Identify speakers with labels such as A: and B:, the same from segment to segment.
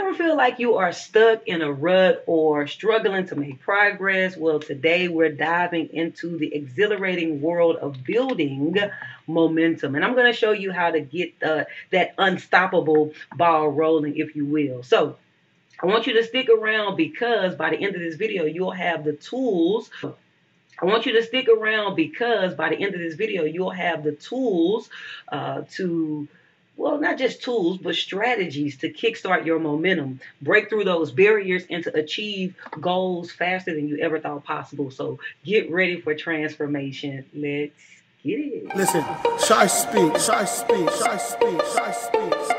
A: ever feel like you are stuck in a rut or struggling to make progress? Well, today we're diving into the exhilarating world of building momentum. And I'm going to show you how to get that unstoppable ball rolling, if you will. So I want you to stick around because by the end of this video, you'll have the tools. I want you to stick around because by the end of this video, you'll have the tools well, not just tools, but strategies to kickstart your momentum, break through those barriers, and to achieve goals faster than you ever thought possible. So get ready for transformation. Let's get it.
B: Listen, ShySpeaks, ShySpeaks, ShySpeaks, ShySpeaks.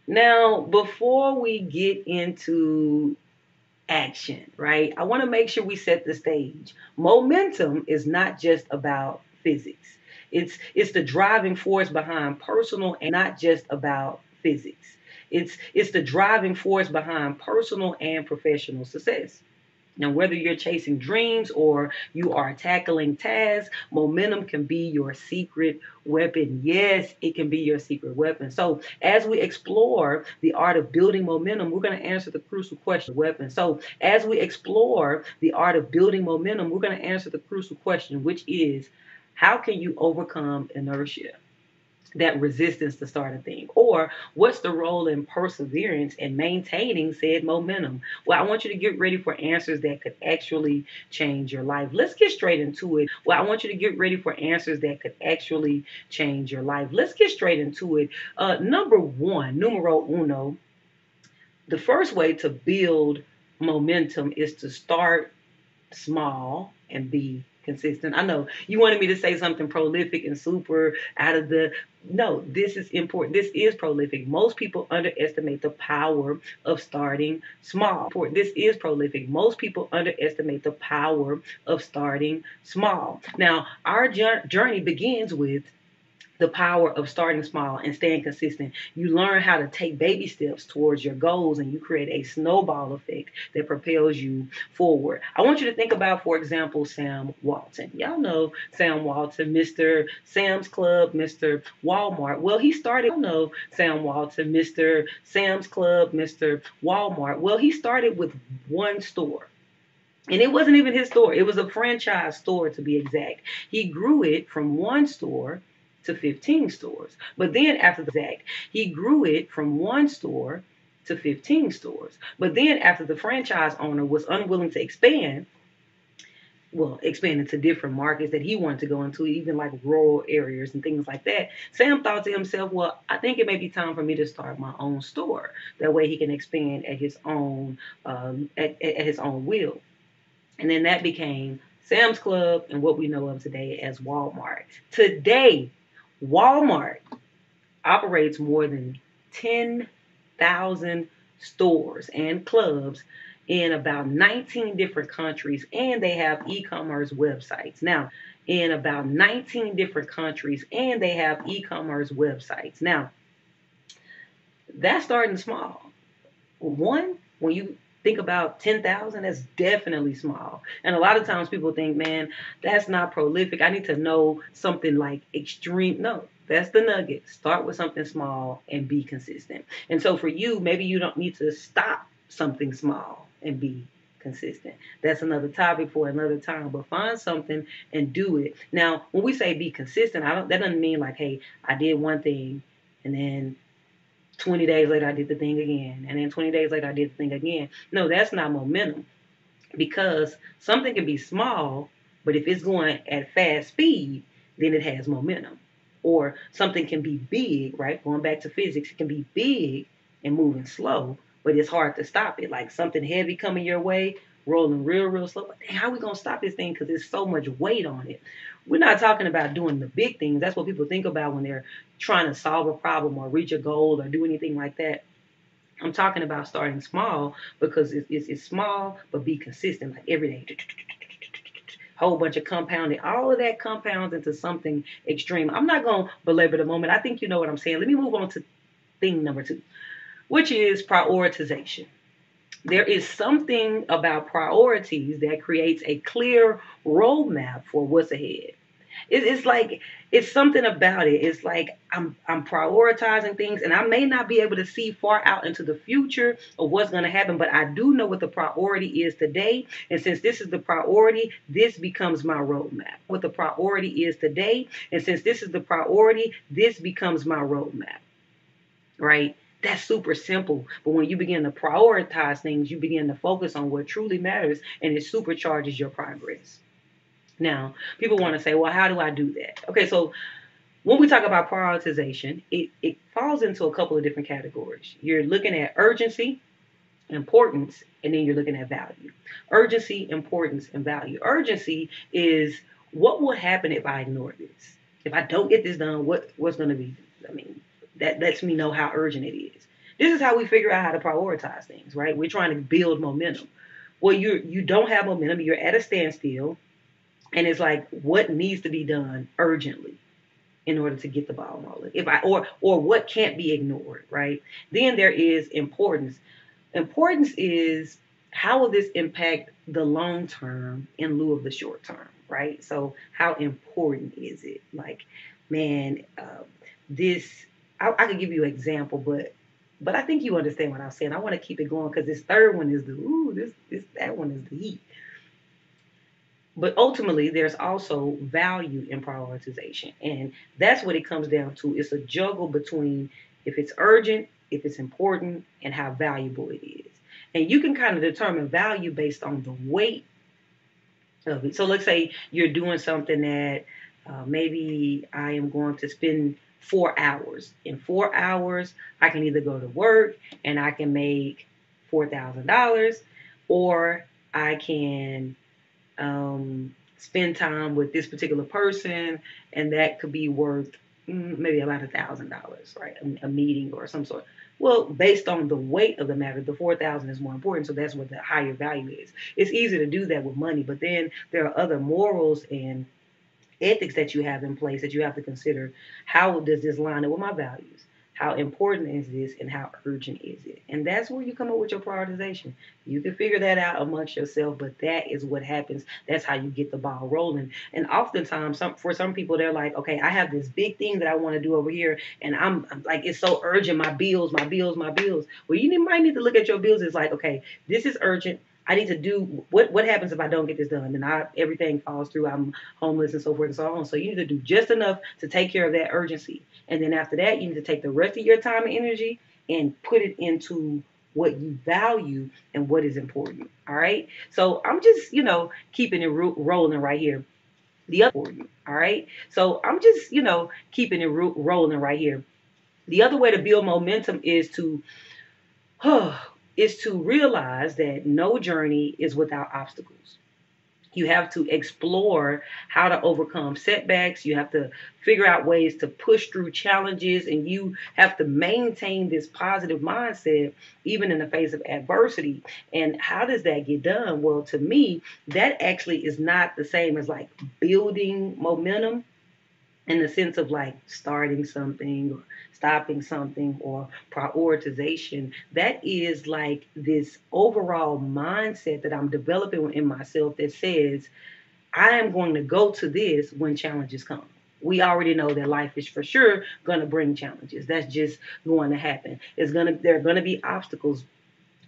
A: Now, before we get into action, right, I want to make sure we set the stage. Momentum is not just about physics. It's the driving force behind personal and not just about physics. It's the driving force behind personal and professional success. Now, whether you're chasing dreams or you are tackling tasks, momentum can be your secret weapon. Yes, it can be your secret weapon. So as we explore the art of building momentum, we're going to answer the crucial question, weapon. So as we explore the art of building momentum, we're going to answer the crucial question, which is, how can you overcome inertia? That resistance to start a thing? Or what's the role in perseverance and maintaining said momentum? Well, I want you to get ready for answers that could actually change your life. Let's get straight into it. Well, I want you to get ready for answers that could actually change your life. Let's get straight into it. Number one, numero uno, the first way to build momentum is to start small and be consistent. I know you wanted me to say something prolific and super out of the, no, this is important. This is prolific. Most people underestimate the power of starting small. This is prolific. Most people underestimate the power of starting small. Now, our journey begins with the power of starting small and staying consistent. You learn how to take baby steps towards your goals, and you create a snowball effect that propels you forward. I want you to think about, for example, Sam Walton. Y'all know Sam Walton, Mr. Sam's Club, Mr. Walmart. Well, he started, Sam Walton, Mr. Sam's Club, Mr. Walmart. Well, he started with one store. And it wasn't even his store. It was a franchise store, to be exact. He grew it from one store to 15 stores. But then after that, he grew it from one store to 15 stores. But then after the franchise owner was unwilling to expand into different markets that he wanted to go into, even like rural areas and things like that, Sam thought to himself, well, I think it may be time for me to start my own store. That way he can expand at his own at his own will. And then that became Sam's Club and what we know of today as Walmart. Today, Walmart operates more than 10,000 stores and clubs in about 19 different countries, and they have e-commerce websites. Now, in about 19 different countries, and they have e-commerce websites. Now, that's starting small. One, when you think about 10,000, that's definitely small. And a lot of times people think, man, that's not prolific. I need to know something like extreme. No, that's the nugget. Start with something small and be consistent. And so for you, maybe you don't need to stop something small and be consistent. That's another topic for another time, but find something and do it. Now, when we say be consistent, that doesn't mean like, hey, I did one thing and then 20 days later, I did the thing again. And then 20 days later, I did the thing again. No, that's not momentum. Because something can be small, but if it's going at fast speed, then it has momentum. Or something can be big, right? Going back to physics, it can be big and moving slow, but it's hard to stop it. Like something heavy coming your way, rolling real, real slow. But how are we going to stop this thing? Because there's so much weight on it. We're not talking about doing the big things. That's what people think about when they're trying to solve a problem or reach a goal or do anything like that. I'm talking about starting small because it's small, but be consistent, like every day. Whole bunch of compounding. All of that compounds into something extreme. I'm not going to belabor the moment. I think you know what I'm saying. Let me move on to thing number 2, which is prioritization. There is something about priorities that creates a clear roadmap for what's ahead. It's like it's something about it. It's like I'm prioritizing things, and I may not be able to see far out into the future of what's going to happen, but I do know what the priority is today. And since this is the priority, this becomes my roadmap. What the priority is today, and since this is the priority, this becomes my roadmap. Right? That's super simple. But when you begin to prioritize things, you begin to focus on what truly matters, and it supercharges your progress. Now, people want to say, well, how do I do that? Okay, so when we talk about prioritization, it falls into a couple of different categories. You're looking at urgency, importance, and then you're looking at value. Urgency, importance, and value. Urgency is what will happen if I ignore this? If I don't get this done, what's going to be? I mean, that lets me know how urgent it is. This is how we figure out how to prioritize things, right? We're trying to build momentum. Well, you don't have momentum. You're at a standstill, and it's like what needs to be done urgently in order to get the ball rolling. Or what can't be ignored, right? Then there is importance. Importance is how will this impact the long term in lieu of the short term, right? So how important is it? Like, man, this I could give you an example, but I think you understand what I'm saying. I want to keep it going because this third one is that one is the heat. But ultimately, there's also value in prioritization. And that's what it comes down to. It's a juggle between if it's urgent, if it's important, and how valuable it is. And you can kind of determine value based on the weight of it. So let's say you're doing something that maybe I am going to spend 4 hours. In 4 hours, I can either go to work and I can make $4,000, or I can spend time with this particular person, and that could be worth maybe about $1,000, right? A meeting or some sort. Well, based on the weight of the matter, the 4,000 is more important, so that's what the higher value is. It's easy to do that with money, but then there are other morals and ethics that you have in place that you have to consider. How does this line up with my values? How important is this, and how urgent is it? And that's where you come up with your prioritization. You can figure that out amongst yourself, but that is what happens. That's how you get the ball rolling. And oftentimes, for some people, they're like, okay, I have this big thing that I want to do over here, and I'm like, it's so urgent, my bills, my bills, my bills. Well, you might need to look at your bills. It's like, okay, this is urgent. I need to do what happens if I don't get this done? Then everything falls through. I'm homeless and so forth and so on. So you need to do just enough to take care of that urgency. And then after that, you need to take the rest of your time and energy and put it into what you value and what is important. All right. So I'm just, keeping it rolling right here. The other important. All right. So I'm just, keeping it rolling right here. The other way to build momentum is to realize that no journey is without obstacles. You have to explore how to overcome setbacks. You have to figure out ways to push through challenges, and you have to maintain this positive mindset even in the face of adversity. And how does that get done? Well, to me, that actually is not the same as like building momentum in the sense of like starting something or stopping something or prioritization. That is like this overall mindset that I'm developing in myself that says, I am going to go to this when challenges come. We already know that life is for sure going to bring challenges. That's just going to happen. There are going to be obstacles.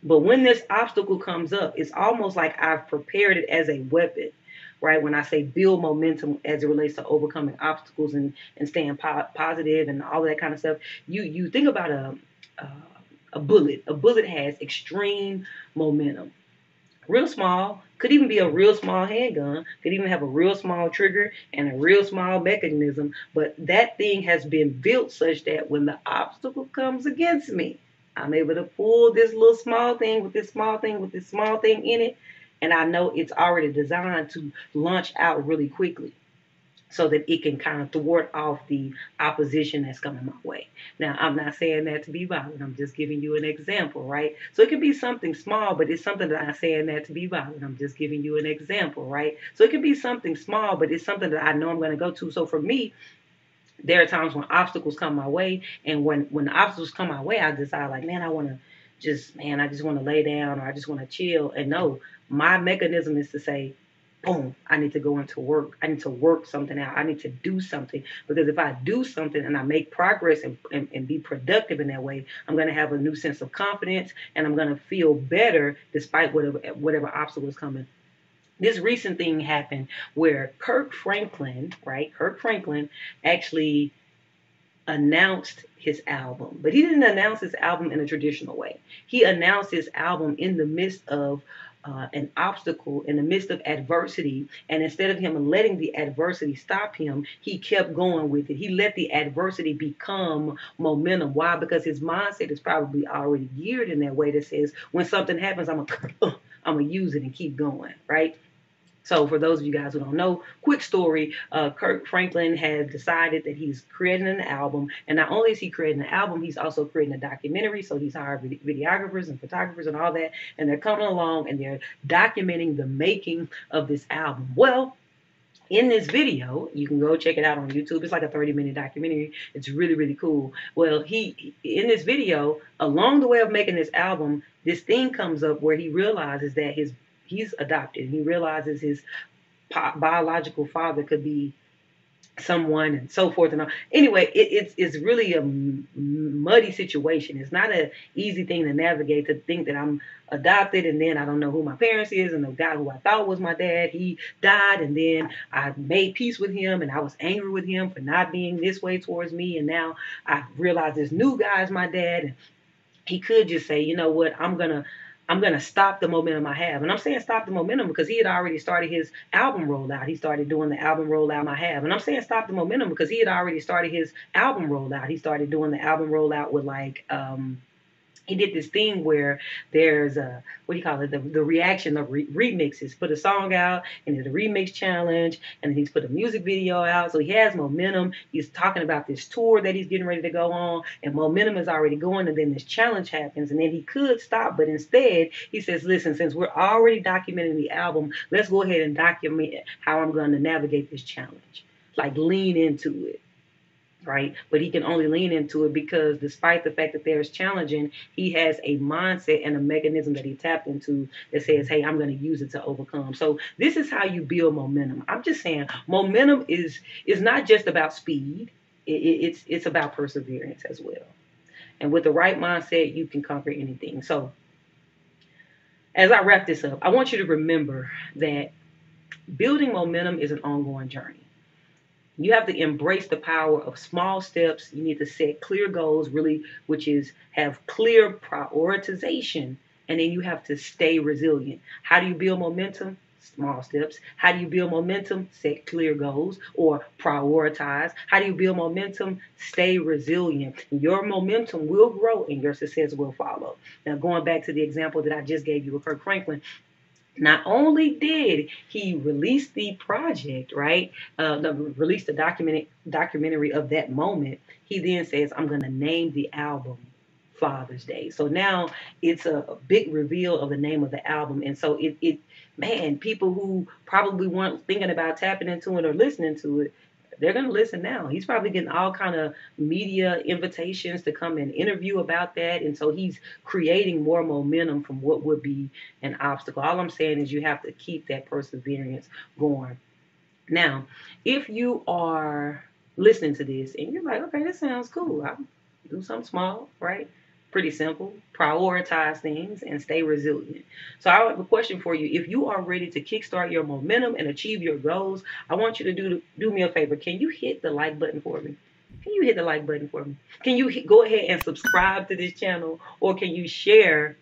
A: But when this obstacle comes up, it's almost like I've prepared it as a weapon. Right? When I say build momentum as it relates to overcoming obstacles and staying positive and all of that kind of stuff, you think about a bullet. A bullet has extreme momentum. Real small, could even be a real small handgun, could even have a real small trigger and a real small mechanism, but that thing has been built such that when the obstacle comes against me, I'm able to pull this little small thing with this small thing with this small thing in it. And I know it's already designed to launch out really quickly so that it can kind of thwart off the opposition that's coming my way. Now, I'm not saying that to be violent. I'm just giving you an example, right? So it can be something small, but it's something that I'm saying that to be violent. I'm just giving you an example, right? So it can be something small, but it's something that I know I'm going to go to. So for me, there are times when obstacles come my way. And when the obstacles come my way, I decide like, man, I just want to lay down or I just want to chill. And no, my mechanism is to say, boom, I need to go into work. I need to work something out. I need to do something, because if I do something and I make progress and be productive in that way, I'm going to have a new sense of confidence, and I'm going to feel better despite whatever obstacle is coming. This recent thing happened where Kirk Franklin, right? Kirk Franklin actually announced his album, but he didn't announce his album in a traditional way. He announced his album in the midst of an obstacle, in the midst of adversity, and instead of him letting the adversity stop him, he kept going with it. He let the adversity become momentum. Why? Because his mindset is probably already geared in that way that says, when something happens, I'm gonna use it and keep going, right? So for those of you guys who don't know, quick story, Kirk Franklin has decided that he's creating an album. And not only is he creating an album, he's also creating a documentary. So he's hired videographers and photographers and all that. And they're coming along and they're documenting the making of this album. Well, in this video, you can go check it out on YouTube. It's like a 30-minute documentary. It's really, really cool. Well, in this video, along the way of making this album, this thing comes up where he realizes that he's adopted. He realizes his biological father could be someone and so forth and all. Anyway, it's really a muddy situation. It's not an easy thing to navigate, to think that I'm adopted and then I don't know who my parents is, and the guy who I thought was my dad, he died, and then I made peace with him and I was angry with him for not being this way towards me, and now I realize this new guy is my dad. And he could just say, you know what, I'm gonna stop the momentum I have. And I'm saying stop the momentum because he had already started his album rollout. He started doing the album rollout I have. And I'm saying stop the momentum because he had already started his album rollout. He started doing the album rollout with he did this thing where there's what do you call it? The reaction, the remixes. Put a song out and there's a remix challenge, and then he's put a music video out. So he has momentum. He's talking about this tour that he's getting ready to go on, and momentum is already going. And then this challenge happens, and then he could stop, but instead he says, "Listen, since we're already documenting the album, let's go ahead and document how I'm going to navigate this challenge. Like lean into it." Right? But he can only lean into it because despite the fact that there's challenging, he has a mindset and a mechanism that he tapped into that says, hey, I'm going to use it to overcome. So this is how you build momentum. I'm just saying momentum is not just about speed. It's about perseverance as well. And with the right mindset, you can conquer anything. So as I wrap this up, I want you to remember that building momentum is an ongoing journey. You have to embrace the power of small steps. You need to set clear goals, really, which is have clear prioritization. And then you have to stay resilient. How do you build momentum? Small steps. How do you build momentum? Set clear goals or prioritize. How do you build momentum? Stay resilient. Your momentum will grow and your success will follow. Now, going back to the example that I just gave you with Kirk Franklin, not only did he release the project, right, release the documentary of that moment, he then says, I'm going to name the album Father's Day. So now it's a big reveal of the name of the album. And so man, people who probably weren't thinking about tapping into it or listening to it, they're going to listen now. He's probably getting all kind of media invitations to come and interview about that. And so he's creating more momentum from what would be an obstacle. All I'm saying is you have to keep that perseverance going. Now, if you are listening to this and you're like, okay, this sounds cool. I'll do something small, right? Pretty simple. Prioritize things and stay resilient. So I have a question for you. If you are ready to kickstart your momentum and achieve your goals, I want you to do me a favor. Can you hit the like button for me? Can you hit the like button for me? Can you go ahead and subscribe to this channel, or can you share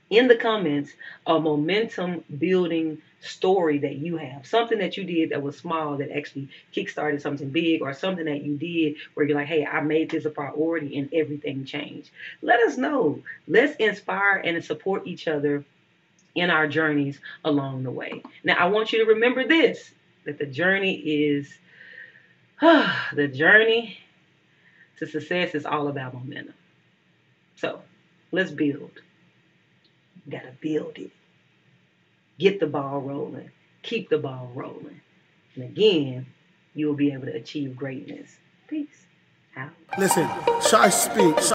A: in the comments a momentum building story that you have, something that you did that was small that actually kickstarted something big, or something that you did where you're like, hey, I made this a priority and everything changed. Let us know. Let's inspire and support each other in our journeys along the way. Now, I want you to remember this, that the journey to success is all about momentum. So let's build. You gotta build it. Get the ball rolling. Keep the ball rolling. And again, you will be able to achieve greatness. Peace out.
B: Listen, ShySpeaks.